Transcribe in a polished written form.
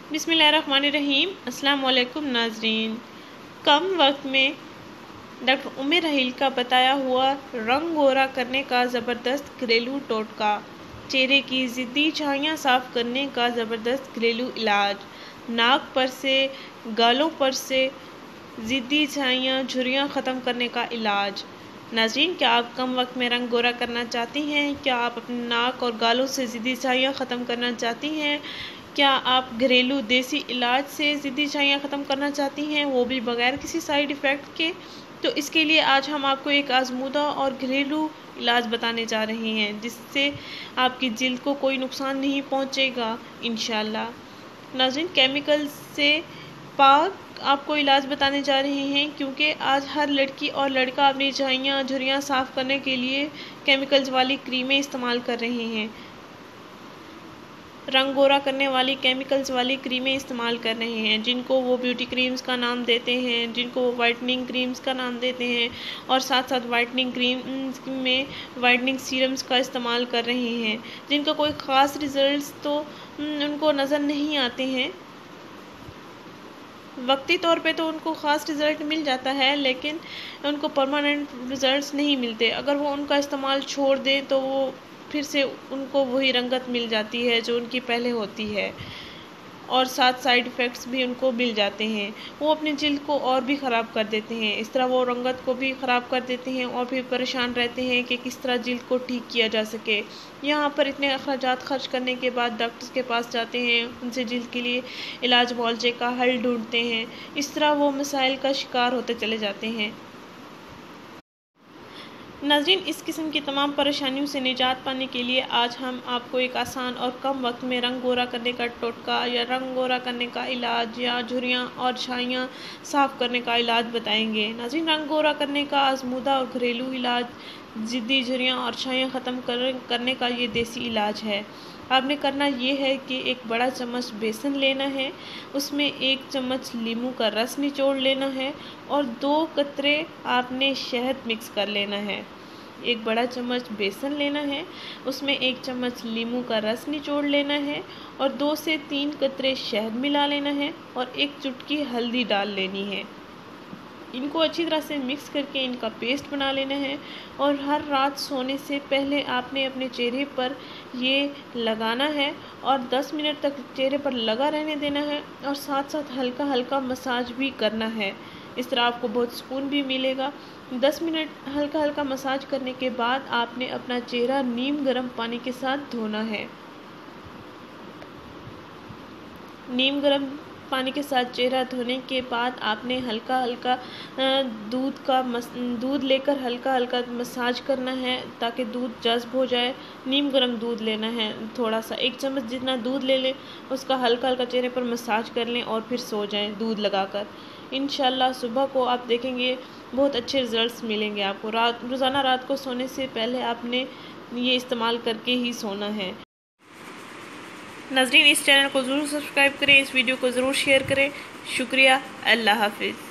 बिस्मिल्लाहिर्रहमानिर्रहीम। अस्सलाम वालेकुम नाजरीन। कम वक्त में डॉक्टर उम्मे रहील का बताया हुआ रंग गोरा करने का ज़बरदस्त घरेलू टोटका, चेहरे की ज़िद्दी छाइयाँ साफ़ करने का ज़बरदस्त घरेलू इलाज, नाक पर से गालों पर से ज़िद्दी छाइयाँ झुर्रियाँ ख़त्म करने का इलाज। नाज़रीन, क्या आप कम वक्त में रंग गोरा करना चाहती हैं? क्या आप अपने नाक और गालों से ज़िद्दी छाइयाँ ख़त्म करना चाहती हैं? क्या आप घरेलू देसी इलाज से ज़िद्दी छाइयाँ ख़त्म करना चाहती हैं, वो भी बग़ैर किसी साइड इफ़ेक्ट के? तो इसके लिए आज हम आपको एक आज़मूदा और घरेलू इलाज बताने जा रहे हैं, जिससे आपकी जिल्द को कोई नुकसान नहीं पहुंचेगा इंशाल्लाह। नाज़रीन, केमिकल से पाक आपको इलाज बताने जा रहे हैं, क्योंकि आज हर लड़की और लड़का अपनी छाइयाँ झुर्रियाँ साफ़ करने के लिए केमिकल्स वाली क्रीमें इस्तेमाल कर रहे हैं, रंग गोरा करने वाली केमिकल्स वाली क्रीमें इस्तेमाल कर रहे हैं, जिनको वो ब्यूटी क्रीम्स का नाम देते हैं, जिनको वो वाइटनिंग क्रीम्स का नाम देते हैं, और साथ साथ वाइटनिंग क्रीम्स में वाइटनिंग सीरम्स का इस्तेमाल कर रहे हैं, जिनका कोई ख़ास रिज़ल्ट्स तो उनको नज़र नहीं आते हैं। वक्ती तौर पे तो उनको ख़ास रिज़ल्ट मिल जाता है, लेकिन उनको परमानेंट रिज़ल्ट्स नहीं मिलते। अगर वो उनका इस्तेमाल छोड़ दें तो वो फिर से उनको वही रंगत मिल जाती है जो उनकी पहले होती है, और साथ साइड इफ़ेक्ट्स भी उनको मिल जाते हैं। वो अपनी जिल्द को और भी ख़राब कर देते हैं। इस तरह वो रंगत को भी ख़राब कर देते हैं और फिर परेशान रहते हैं कि किस तरह जिल्द को ठीक किया जा सके। यहाँ पर इतने अखराजात खर्च करने के बाद डॉक्टर्स के पास जाते हैं, उनसे जिल्द के लिए इलाज मुआवजे का हल ढूंढते हैं। इस तरह वो मसाइल का शिकार होते चले जाते हैं। नाज़रीन, इस किस्म की तमाम परेशानियों से निजात पाने के लिए आज हम आपको एक आसान और कम वक्त में रंग गोरा करने का टोटका या रंग गोरा करने का इलाज या झुर्रियाँ और छाइयाँ साफ़ करने का इलाज बताएंगे। नाज़रीन, रंग गोरा करने का आज़मूदा और घरेलू इलाज ज़िद्दी झुर्रियाँ और छाइयाँ ख़त्म करने का ये देसी इलाज है। आपने करना ये है कि एक बड़ा चम्मच बेसन लेना है, उसमें 1 चम्मच नींबू का रस निचोड़ लेना है और 2 कतरे आपने शहद मिक्स कर लेना है। एक बड़ा चम्मच बेसन लेना है, उसमें 1 चम्मच नींबू का रस निचोड़ लेना है और 2 से 3 कतरे शहद मिला लेना है और 1 चुटकी हल्दी डाल लेनी है। इनको अच्छी तरह से मिक्स करके इनका पेस्ट बना लेना है, और हर रात सोने से पहले आपने अपने चेहरे पर ये लगाना है और 10 मिनट तक चेहरे पर लगा रहने देना है, और साथ साथ हल्का हल्का मसाज भी करना है। इस तरह आपको बहुत सुकून भी मिलेगा। 10 मिनट हल्का हल्का मसाज करने के बाद आपने अपना चेहरा नीम गर्म पानी के साथ धोना है। नीम गर्म पानी के साथ चेहरा धोने के बाद आपने हल्का हल्का दूध लेकर हल्का हल्का मसाज करना है, ताकि दूध जज़्ब हो जाए। नीम गर्म दूध लेना है, थोड़ा सा 1 चम्मच जितना दूध ले लें, उसका हल्का हल्का चेहरे पर मसाज कर लें और फिर सो जाएं दूध लगाकर। इंशाल्लाह सुबह को आप देखेंगे बहुत अच्छे रिज़ल्ट्स मिलेंगे आपको। रोज़ाना रात को सोने से पहले आपने ये इस्तेमाल करके ही सोना है। नाज़रीन, इस चैनल को ज़रूर सब्सक्राइब करें, इस वीडियो को ज़रूर शेयर करें। शुक्रिया। अल्लाह हाफ़िज़।